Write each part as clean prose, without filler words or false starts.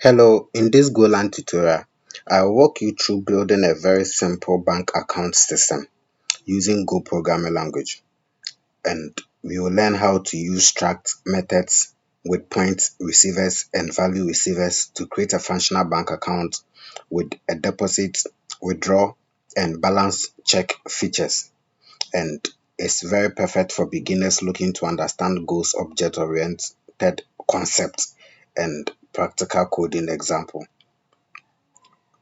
Hello, in this Golang tutorial, I'll walk you through building a very simple bank account system using Go programming language. And we will learn how to use struct methods with point receivers and value receivers to create a functional bank account with a deposit, withdraw, and balance check features. And it's very perfect for beginners looking to understand Go's object-oriented concept and practical coding example.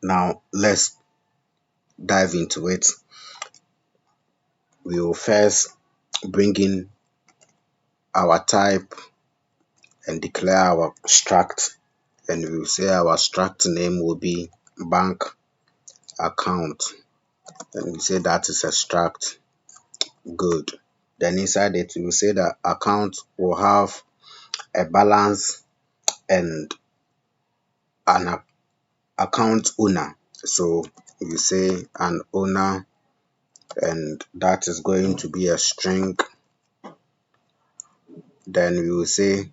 Now let's dive into it. We will first bring in our type and declare our struct, and we will say our struct name will be bank account, and we say that is a struct. Good. Then inside it we will say that account will have a balance and an account owner. So we say an owner, and that is going to be a string. Then we will say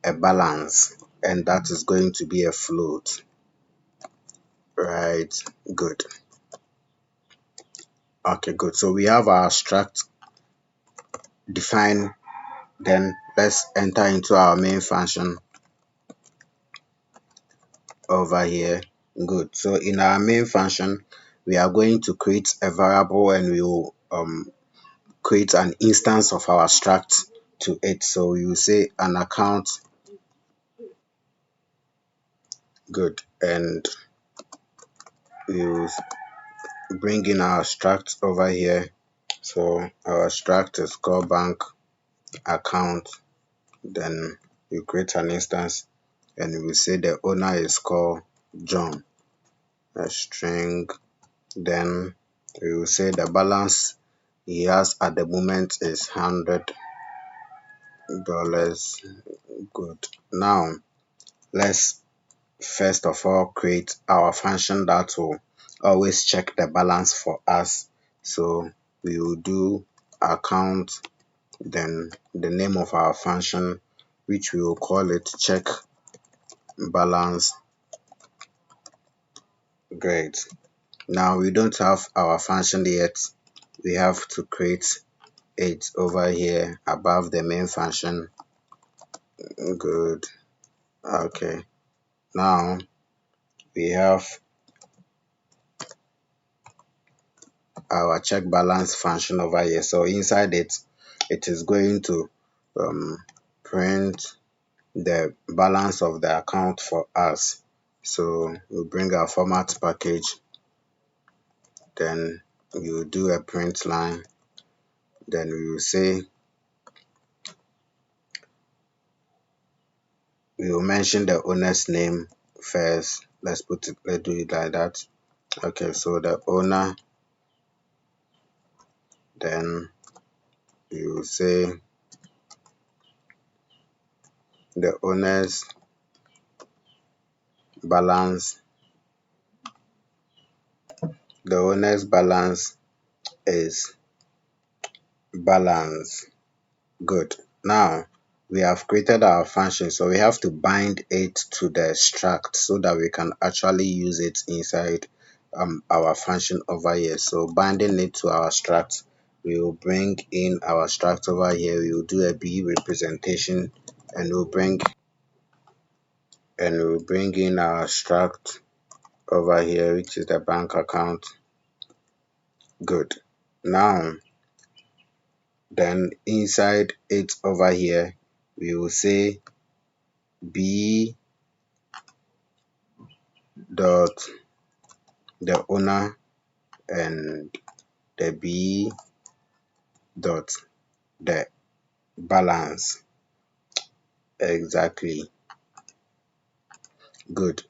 a balance, and that is going to be a float. Right, good. Okay, good. So we have our struct defined. Then let's enter into our main function over here. Good. So in our main function, we are going to create a variable, and we will create an instance of our struct to it. So we will say an account. Good. And we will bring in our struct over here. So our struct is called bank account. Then you create an instance, and we will say the owner is called John, a string. Then we will say the balance he has at the moment is $100. Good. Now let's first of all create our function that will always check the balance for us. So we will do account, then the name of our function, which we will call it check balance. Great. Now we don't have our function yet. We have to create it over here above the main function. Good. Okay. Now we have our check balance function over here. So inside it, it is going to print the balance of the account for us. So we'll bring our format package, then we will do a print line, then we will say, we will mention the owner's name first. Let's do it like that. Okay, so the owner, then we will say the owner's balance. The owner's balance is balance. Good. Now we have created our function, so we have to bind it to the struct so that we can actually use it inside our function over here. So binding it to our struct, we will bring in our struct over here. We will do a B representation, and we'll bring in our struct over here, which is the bank account. Good. Now then inside it over here, we will say B dot the owner and the B dot the balance. Exactly. Good.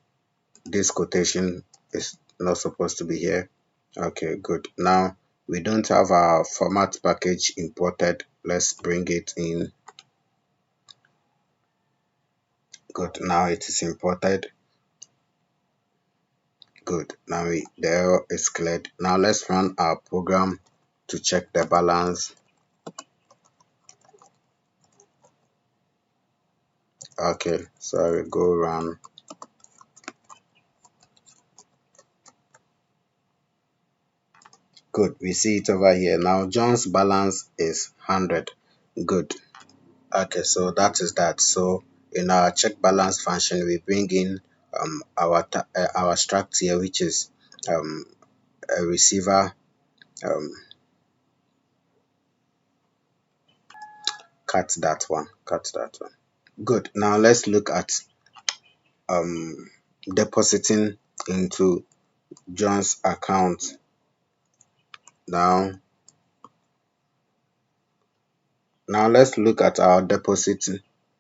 This quotation is not supposed to be here. Okay, good. Now we don't have our format package imported. Let's bring it in. Good. Now it is imported. Good. Now the error is cleared. Now let's run our program to check the balance. Okay, sorry, go run. Good. We see it over here. Now John's balance is 100. Good. Okay, so that is that. So in our check balance function, we bring in our struct here, which is um, a receiver. Um, cut that one. Cut that one. Good. Now let's look at um, depositing into John's account. Now, now let's look at our deposit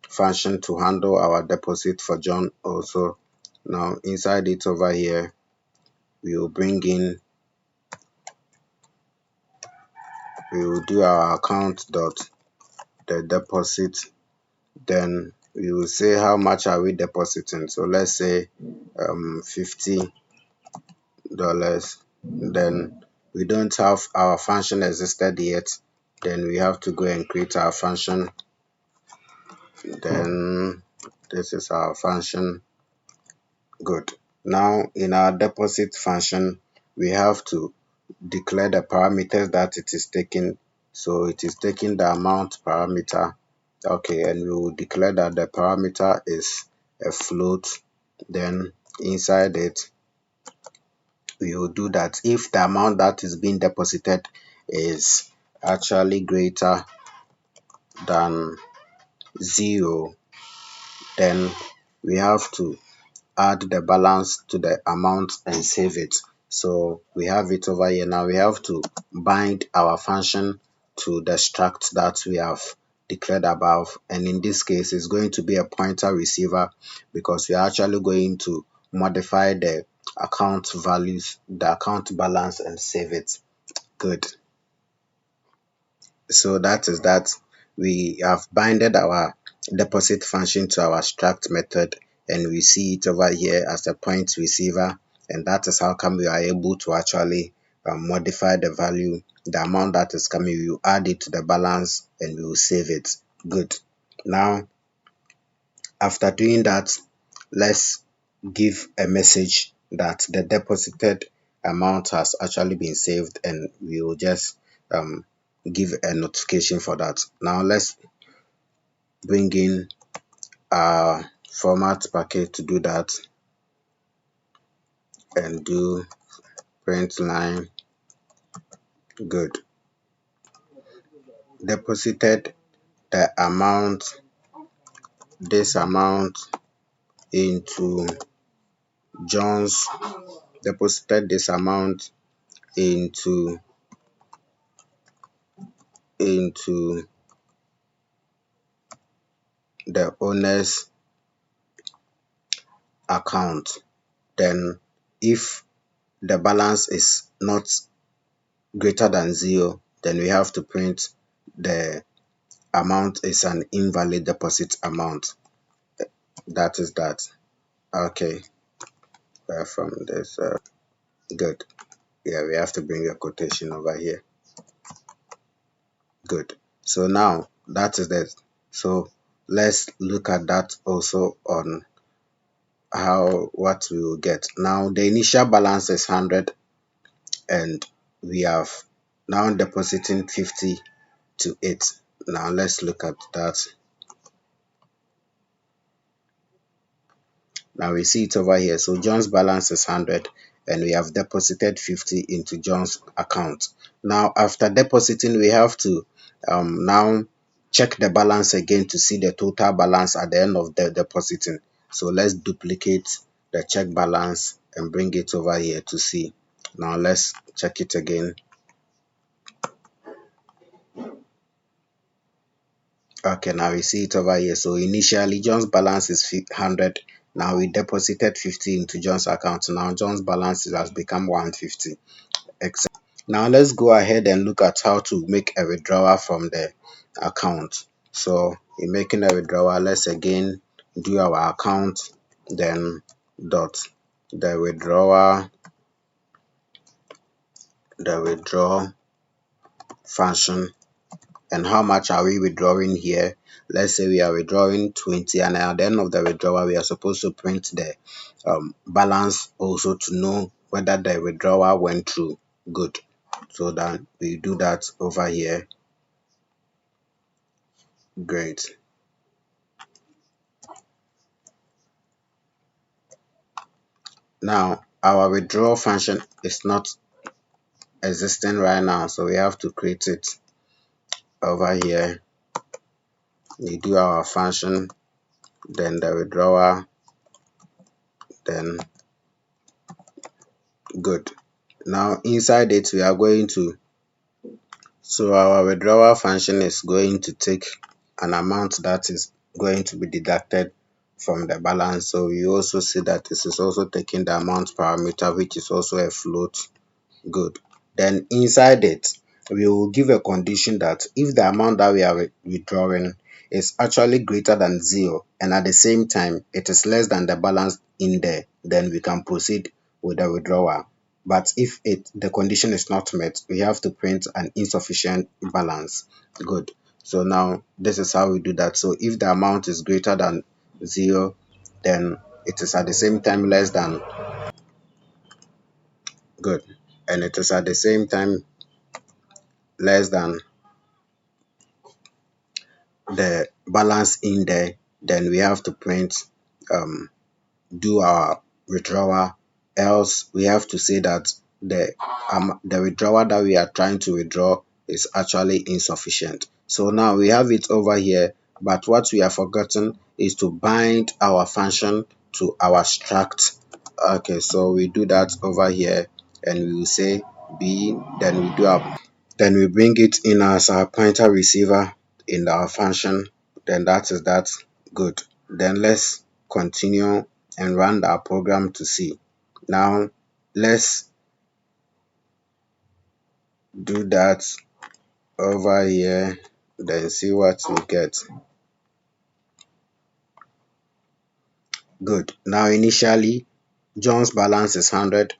function to handle our deposit for John also. Now inside it over here, we will bring in, we will do our account dot the deposit. Then we will say how much are we depositing. So let's say $50. Then we don't have our function existed yet. Then we have to go and create our function. Then this is our function. Good. Now in our deposit function, we have to declare the parameters that it is taking. So it is taking the amount parameter. Okay, and we will declare that the parameter is a float. Then inside it, we will do that if the amount that is being deposited is actually greater than 0, then we have to add the balance to the amount and save it. So we have it over here. Now we have to bind our function to the struct that we have declared above, and in this case it's going to be a pointer receiver because we are actually going to modify the account values, the account balance, and save it. Good. So that is that. We have binded our deposit function to our struct method, and we see it over here as a point receiver, and that is how come we are able to actually modify the value, the amount that is coming. We will add it to the balance and we will save it. Good. Now after doing that, let's give a message that the deposited amount has actually been saved, and we will just give a notification for that. Now let's bring in our format package to do that and do print line. Good. Deposited the amount, this amount into John's, deposited this amount into the owner's account. Then if the balance is not greater than 0, then we have to print the amount is an invalid deposit amount. That is that. Okay, from this. Good. Yeah, we have to bring a quotation over here. Good. So now that is it. So let's look at that also on what we will get. Now the initial balance is 100, and we have now depositing 50 to it. Now let's look at that. Now we see it over here. So John's balance is 100, and we have deposited 50 into John's account. Now after depositing, we have to now check the balance again to see the total balance at the end of the depositing. So let's duplicate the check balance and bring it over here to see. Now let's check it again. Okay, now we see it over here. So initially John's balance is 100. Now we deposited 50 into John's account. Now John's balance has become 150. Now let's go ahead and look at how to make a withdrawal from the account. So in making a withdrawal, let's again do our account, then dot the withdraw function. And how much are we withdrawing here? Let's say we are withdrawing 20, and at the end of the withdrawal we are supposed to print the balance also to know whether the withdrawal went through. Good. So that we do that over here. Great. Now our withdraw function is not existing right now, so we have to create it over here. We do our function, then the withdrawal, then good. Now inside it we are going to, so our withdrawal function is going to take an amount that is going to be deducted from the balance. So you also see that this is also taking the amount parameter, which is also a float. Good. Then inside it, we will give a condition that if the amount that we are withdrawing is actually greater than 0 and at the same time it is less than the balance in there, then we can proceed with the withdrawal. But if the condition is not met, we have to print an insufficient balance. Good. So now this is how we do that. So if the amount is greater than 0, then it is at the same time less than, good, and it is at the same time less than the balance in there, then we have to print do our withdrawal, else we have to say that the withdrawal that we are trying to withdraw is actually insufficient. So now we have it over here, but what we have forgotten is to bind our function to our struct. Okay, so we do that over here, and we will say b, then we bring it in as our pointer receiver in our function. Then that is that. Good. Then let's continue and run our program to see. Now let's do that over here, then see what we get. Good. Now initially John's balance is 100,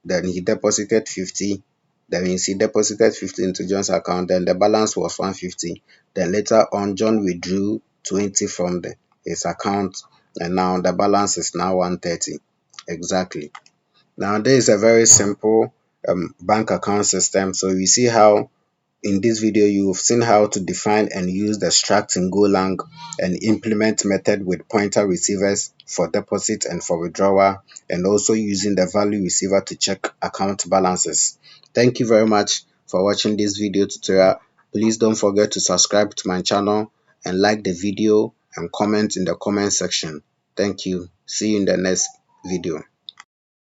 then he deposited 50, then you see deposited 50 into John's account, then the balance was 150. Then later on John withdrew 20 from his account, and now the balance is now 130. Exactly. Now this is a very simple bank account system. So we see how in this video you've seen how to define and use the struct in Golang and implement method with pointer receivers for deposit and for withdrawal, and also using the value receiver to check account balances. Thank you very much for watching this video tutorial. Please don't forget to subscribe to my channel and like the video and comment in the comment section. Thank you. See you in the next video.